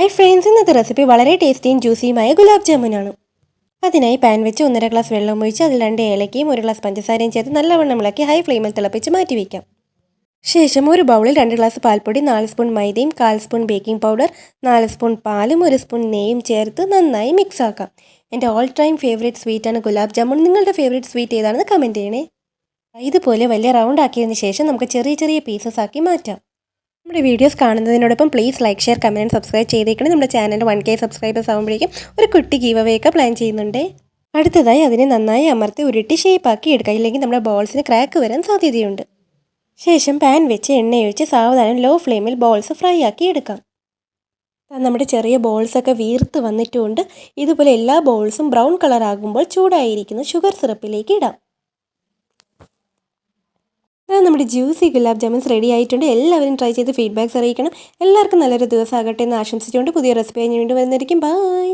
Hi friends, ഇന്നത്തെ recipe വളരെ ടേസ്റ്റിയും ജ്യൂസിയുമായ ഗുലാബ് ജാമുനാണ്. അതിനായി പാൻ വെച്ച് 1.5 ഗ്ലാസ് വെള്ളം ഒഴിച്ച് അതിൽ 2 ഏലക്കയും 1 ഗ്ലാസ് പഞ്ചസാരയും ചേർത്ത് നല്ലവണ്ണം ഇളക്കി ഹൈ ഫ്ലെയിമിൽ തിളപ്പിച്ച് മാറ്റി വയ്ക്കാം. ശേഷം ഒരു ബൗളിൽ 2 ഗ്ലാസ് പാൽപ്പൊടി, 4 സ്പൂൺ മൈദയും 1/4 സ്പൂൺ ബേക്കിംഗ് പൗഡർ, 4 സ്പൂൺ പാലും 1 സ്പൂൺ നെയ്യും ചേർത്ത് നന്നായി മിക്സ് ആക്കാം. എൻ്റെ ഓൾ ടൈം ഫേവറേറ്റ് സ്വീറ്റാണ് ഗുലാബ് ജാമുൻ. നിങ്ങളുടെ ഫേവറേറ്റ് സ്വീറ്റ് ഏതാണെന്ന് കമൻറ്റ് ചെയ്യണേ. ഇതുപോലെ വലിയ റൗണ്ട് ആക്കിയതിന് ശേഷം നമുക്ക് ചെറിയ ചെറിയ പീസസ് ആക്കി മാറ്റാം. നമ്മുടെ വീഡിയോസ് കാണുന്നതിനോടൊപ്പം please like, share, comment, subscribe ചെയ്തേക്കണം. നമ്മുടെ ചാനൽ 1K സബ്സ്ക്രൈബേഴ്സ് ആകുമ്പോഴേക്കും ഒരു കുട്ടി ഗീവ് അവേ ഒക്കെ പ്ലാൻ ചെയ്യുന്നുണ്ട്. അടുത്തതായി അതിനെ നന്നായി അമർത്തി ഉരുട്ടി ഷേപ്പാക്കി എടുക്കുക, ഇല്ലെങ്കിൽ നമ്മുടെ ബോൾസിന് ക്രാക്ക് വരാൻ സാധ്യതയുണ്ട്. ശേഷം പാൻ വെച്ച് എണ്ണയൊഴിച്ച് സാവധാനം ലോ ഫ്ലെയിമിൽ ബോൾസ് ഫ്രൈ ആക്കി എടുക്കാം. നമ്മുടെ ചെറിയ ബോൾസൊക്കെ വീർത്ത് വന്നിട്ടുമുണ്ട്. ഇതുപോലെ എല്ലാ ബോൾസും ബ്രൗൺ കളർ ആകുമ്പോൾ ചൂടായിരിക്കുന്ന ഷുഗർ സിറപ്പിലേക്ക് ഇടാം. നമ്മുടെ ജ്യൂസി ഗുലാബ് ജാമുൻസ് റെഡി ആയിട്ടുണ്ട്. എല്ലാവരും ട്രൈ ചെയ്ത് ഫീഡ്ബാക്ക്സ് അറിയിക്കണം. എല്ലാവർക്കും നല്ലൊരു ദിവസം ആകട്ടെ എന്ന് ആശംസിച്ചുകൊണ്ട് പുതിയ റെസിപ്പി വീണ്ടും വരുന്നതായിരിക്കും. ബൈ.